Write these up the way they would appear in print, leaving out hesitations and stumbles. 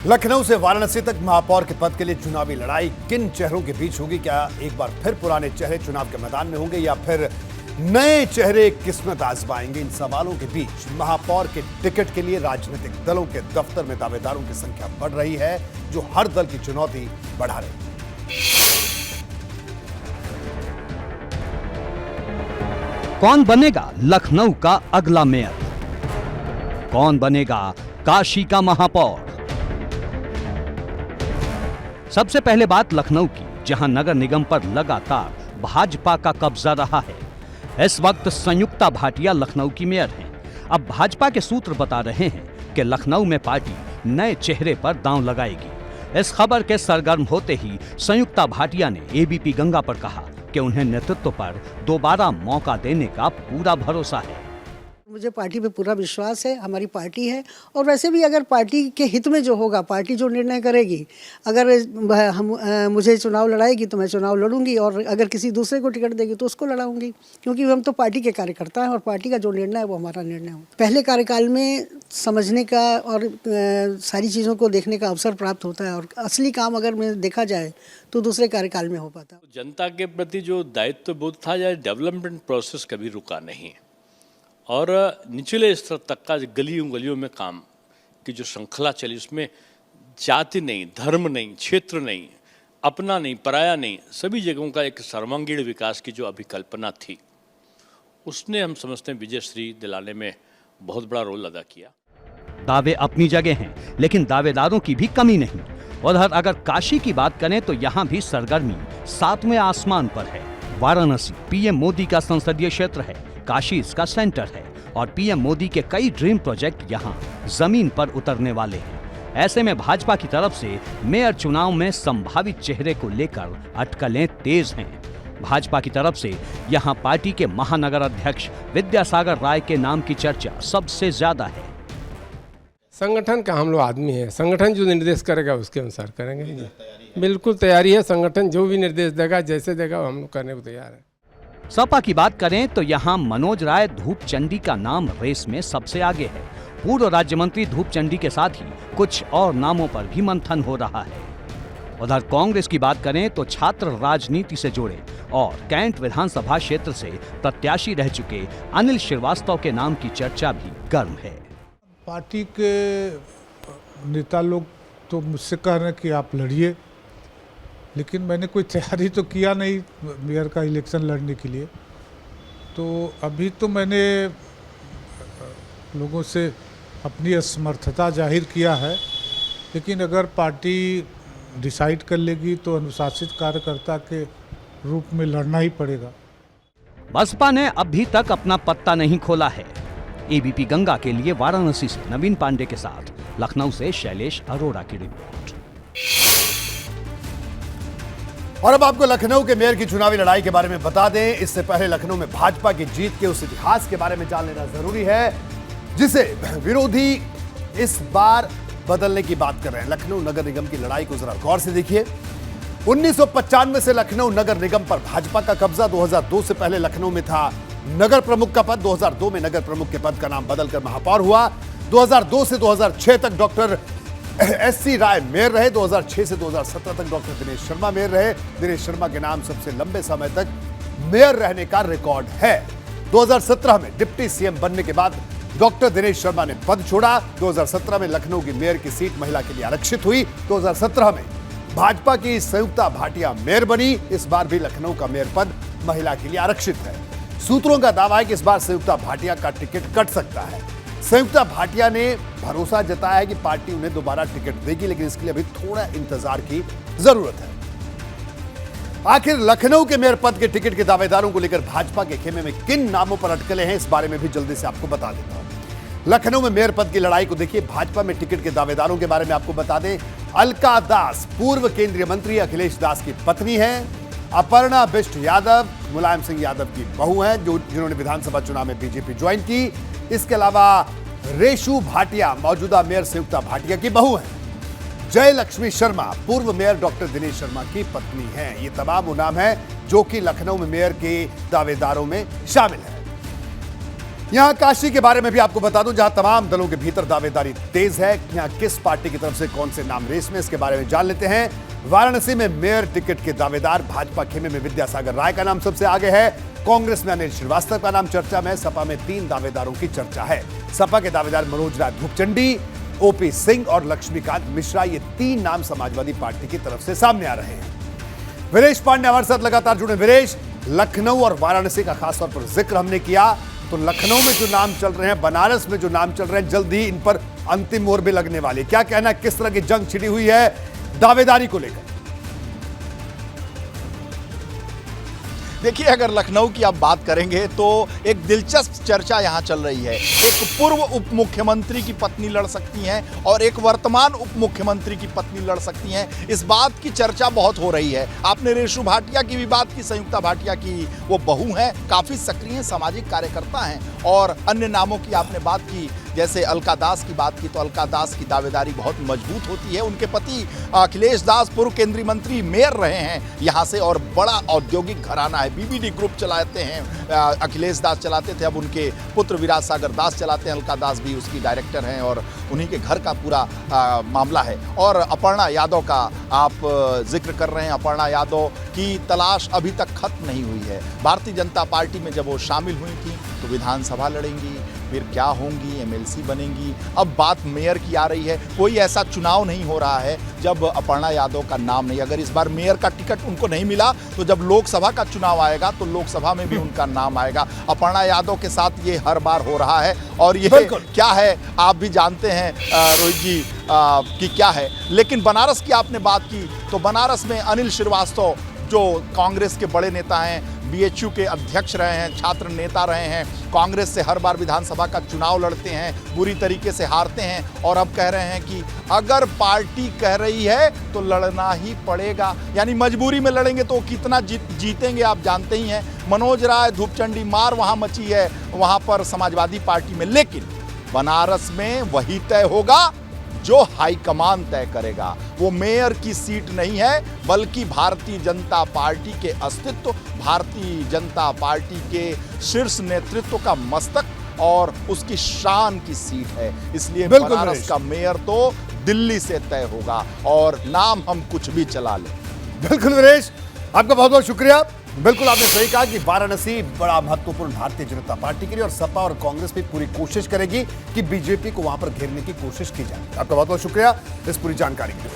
लखनऊ से वाराणसी तक महापौर के पद के लिए चुनावी लड़ाई किन चेहरों के बीच होगी? क्या एक बार फिर पुराने चेहरे चुनाव के मैदान में होंगे या फिर नए चेहरे किस्मत आजमाएंगे? इन सवालों के बीच महापौर के टिकट के लिए राजनीतिक दलों के दफ्तर में दावेदारों की संख्या बढ़ रही है, जो हर दल की चुनौती बढ़ा रही है। कौन बनेगा लखनऊ का अगला मेयर? कौन बनेगा काशी का महापौर? सबसे पहले बात लखनऊ की, जहां नगर निगम पर लगातार भाजपा का कब्जा रहा है। इस वक्त संयुक्ता भाटिया लखनऊ की मेयर हैं। अब भाजपा के सूत्र बता रहे हैं कि लखनऊ में पार्टी नए चेहरे पर दांव लगाएगी। इस खबर के सरगर्म होते ही संयुक्ता भाटिया ने एबीपी गंगा पर कहा कि उन्हें नेतृत्व पर दोबारा मौका देने का पूरा भरोसा है। मुझे पार्टी पे पूरा विश्वास है, हमारी पार्टी है। और वैसे भी अगर पार्टी के हित में जो होगा, पार्टी जो निर्णय करेगी, अगर मुझे चुनाव लड़ाएगी तो मैं चुनाव लड़ूंगी, और अगर किसी दूसरे को टिकट देगी तो उसको लड़ाऊंगी, क्योंकि हम तो पार्टी के कार्यकर्ता हैं और पार्टी का जो निर्णय है वो हमारा निर्णय हो। पहले कार्यकाल में समझने का और सारी चीज़ों को देखने का अवसर प्राप्त होता है, और असली काम अगर में देखा जाए तो दूसरे कार्यकाल में हो पाता। जनता के प्रति जो दायित्व बोध था, या डेवलपमेंट प्रोसेस कभी रुका नहीं, और निचले स्तर तक का गलियों में काम की जो श्रृंखला चली, उसमें जाति नहीं, धर्म नहीं, क्षेत्र नहीं, अपना नहीं, पराया नहीं, सभी जगहों का एक सर्वांगीण विकास की जो अभिकल्पना थी, उसने हम समझते हैं विजयश्री दिलाने में बहुत बड़ा रोल अदा किया। दावे अपनी जगह हैं, लेकिन दावेदारों की भी कमी नहीं। उधर अगर काशी की बात करें तो यहाँ भी सरगर्मी 7वें आसमान पर है। वाराणसी पीएम मोदी का संसदीय क्षेत्र है, काशी इसका सेंटर है, और पीएम मोदी के कई ड्रीम प्रोजेक्ट यहाँ जमीन पर उतरने वाले हैं। ऐसे में भाजपा की तरफ से मेयर चुनाव में संभावित चेहरे को लेकर अटकलें तेज हैं। भाजपा की तरफ से यहाँ पार्टी के महानगर अध्यक्ष विद्यासागर राय के नाम की चर्चा सबसे ज्यादा है। संगठन का हम लोग आदमी हैं, संगठन जो निर्देश करेगा उसके अनुसार करेंगे। बिल्कुल तैयारी है, संगठन जो भी निर्देश देगा, जैसे देगा, हम लोग करने को तैयार है। सपा की बात करें तो यहाँ मनोज राय धूपचंडी का नाम रेस में सबसे आगे है। पूर्व राज्य मंत्री धूपचंडी के साथ ही कुछ और नामों पर भी मंथन हो रहा है। उधर कांग्रेस की बात करें तो छात्र राजनीति से जुड़े और कैंट विधानसभा क्षेत्र से प्रत्याशी रह चुके अनिल श्रीवास्तव के नाम की चर्चा भी गर्म है। पार्टी के नेता लोग तो मुझसे कह रहे हैं कि आप लड़िए, लेकिन मैंने कोई तैयारी तो किया नहीं मेयर का इलेक्शन लड़ने के लिए। तो अभी तो मैंने लोगों से अपनी असमर्थता जाहिर किया है, लेकिन अगर पार्टी डिसाइड कर लेगी तो अनुशासित कार्यकर्ता के रूप में लड़ना ही पड़ेगा। बसपा ने अभी तक अपना पत्ता नहीं खोला है। एबीपी गंगा के लिए वाराणसी से नवीन पांडे के साथ लखनऊ से शैलेश अरोड़ा की रिपोर्ट। और अब आपको लखनऊ के मेयर की चुनावी लड़ाई के बारे में बता दें। इससे पहले लखनऊ में भाजपा की जीत के उस इतिहास के बारे में जान लेना जरूरी है, जिसे विरोधी इस बार बदलने की बात कर रहे हैं। लखनऊ नगर निगम की लड़ाई को जरा गौर से देखिए। 1995 से लखनऊ नगर निगम पर भाजपा का कब्जा। 2002 से पहले लखनऊ में था नगर प्रमुख का पद। 2002 में नगर प्रमुख के पद का नाम बदलकर महापौर हुआ। 2002 से 2006 तक डॉक्टर एससी राय मेयर रहे। 2006 से 2017 तक डॉक्टर दिनेश शर्मा मेयर रहे। दिनेश शर्मा के नाम सबसे लंबे समय तक मेयर रहने का रिकॉर्ड है। 2017 में डिप्टी सीएम बनने के बाद डॉक्टर दिनेश शर्मा ने पद छोड़ा। 2017 में लखनऊ की मेयर की सीट महिला के लिए आरक्षित हुई। 2017 में भाजपा की संयुक्ता भाटिया मेयर बनी। इस बार भी लखनऊ का मेयर पद महिला के लिए आरक्षित है। सूत्रों का दावा है कि इस बार संयुक्ता भाटिया का टिकट कट सकता है। संयुक्ता भाटिया ने भरोसा जताया है कि पार्टी उन्हें दोबारा टिकट देगी, लेकिन इसके लिए अभी थोड़ा इंतजार की जरूरत है। आखिर लखनऊ के मेयर पद के टिकट के दावेदारों को लेकर भाजपा के खेमे में किन नामों पर अटकलें हैं, इस बारे में भी जल्दी से आपको बता देता हूं। लखनऊ में मेयर पद की लड़ाई को देखिए। भाजपा में टिकट के दावेदारों के बारे में आपको बता दें। अलका दास पूर्व केंद्रीय मंत्री अखिलेश दास की पत्नी है। अपर्णा बिष्ट यादव मुलायम सिंह यादव की बहू है, जिन्होंने विधानसभा चुनाव में बीजेपी ज्वाइन की। इसके अलावा रेशु भाटिया मौजूदा मेयर संयुक्ता भाटिया की बहू हैं। जय लक्ष्मी शर्मा पूर्व मेयर डॉक्टर दिनेश शर्मा की पत्नी हैं। ये तमाम वो नाम है जो कि लखनऊ में मेयर के दावेदारों में शामिल है। यहां काशी के बारे में भी आपको बता दूं, जहां तमाम दलों के भीतर दावेदारी तेज है। यहां किस पार्टी की तरफ से कौन से नाम रेस में, इसके बारे में जान लेते हैं। वाराणसी में मेयर टिकट के दावेदार भाजपा खेमे में विद्यासागर राय का नाम सबसे आगे है। कांग्रेस में अनिल श्रीवास्तव का नाम चर्चा में। सपा में 3 दावेदारों की चर्चा है। सपा के दावेदार मनोज राय धूपचंडी, ओपी सिंह और लक्ष्मीकांत मिश्रा, ये 3 नाम समाजवादी पार्टी की तरफ से सामने आ रहे हैं। वीरेश पांडे हमारे साथ लगातार जुड़े। वीरेश, लखनऊ और वाराणसी का खासतौर पर जिक्र हमने किया, तो लखनऊ में जो नाम चल रहे हैं, बनारस में जो नाम चल रहे हैं, जल्द ही इन पर अंतिम मोहर भी लगने वाली है। क्या कहना है, किस तरह की जंग छिड़ी हुई है दावेदारी को लेकर? देखिए, अगर लखनऊ की आप बात करेंगे तो एक दिलचस्प चर्चा यहाँ चल रही है। एक पूर्व उप मुख्यमंत्री की पत्नी लड़ सकती हैं और एक वर्तमान उप मुख्यमंत्री की पत्नी लड़ सकती हैं। इस बात की चर्चा बहुत हो रही है। आपने रेशु भाटिया की भी बात की, संयुक्ता भाटिया की वो बहू हैं, काफ़ी सक्रिय सामाजिक कार्यकर्ता हैं। और अन्य नामों की आपने बात की, जैसे अलका दास की बात की, तो अलका दास की दावेदारी बहुत मजबूत होती है। उनके पति अखिलेश दास पूर्व केंद्रीय मंत्री, मेयर रहे हैं यहाँ से और बड़ा औद्योगिक घराना है। बीबीडी ग्रुप चलाते हैं, अखिलेश दास चलाते थे, अब उनके पुत्र विराज सागर दास चलाते हैं। अलका दास भी उसकी डायरेक्टर हैं और उन्हीं के घर का पूरा मामला है। और अपर्णा यादव का आप जिक्र कर रहे हैं। अपर्णा यादव की तलाश अभी तक खत्म नहीं हुई है। भारतीय जनता पार्टी में जब वो शामिल हुई थी तो विधानसभा लड़ेंगी, फिर क्या होंगी, एमएलसी बनेंगी। अब बात मेयर की आ रही है। कोई ऐसा चुनाव नहीं हो रहा है जब अपर्णा यादव का नाम नहीं, अगर इस बार मेयर का टिकट उनको नहीं मिला तो जब लोकसभा का चुनाव आएगा तो लोकसभा में भी उनका नाम आएगा। अपर्णा यादव के साथ ये हर बार हो रहा है और ये क्या है आप भी जानते हैं रोहित जी कि क्या है। लेकिन बनारस की आपने बात की तो बनारस में अनिल श्रीवास्तव जो कांग्रेस के बड़े नेता हैं, बीएचयू के अध्यक्ष रहे हैं, छात्र नेता रहे हैं, कांग्रेस से हर बार विधानसभा का चुनाव लड़ते हैं, बुरी तरीके से हारते हैं और अब कह रहे हैं कि अगर पार्टी कह रही है तो लड़ना ही पड़ेगा। यानी मजबूरी में लड़ेंगे तो कितना जीतेंगे आप जानते ही हैं। मनोज राय धूपचंडी मार वहाँ मची है वहाँ पर समाजवादी पार्टी में, लेकिन बनारस में वही तय होगा जो हाईकमान तय करेगा। वो मेयर की सीट नहीं है बल्कि भारतीय जनता पार्टी के अस्तित्व, भारतीय जनता पार्टी के शीर्ष नेतृत्व का मस्तक और उसकी शान की सीट है। इसलिए बनारस का मेयर तो दिल्ली से तय होगा और नाम हम कुछ भी चला लें। बिल्कुल वीरेश, आपका बहुत बहुत शुक्रिया। बिल्कुल आपने सही कहा कि वाराणसी बड़ा महत्वपूर्ण भारतीय जनता पार्टी के लिए, और सपा और कांग्रेस भी पूरी कोशिश करेगी कि बीजेपी को वहां पर घेरने की कोशिश की जाए। आपका बहुत बहुत शुक्रिया इस पूरी जानकारी के लिए।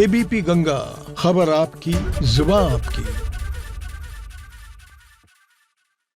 एबीपी गंगा, खबर आपकी, जुबान आपकी।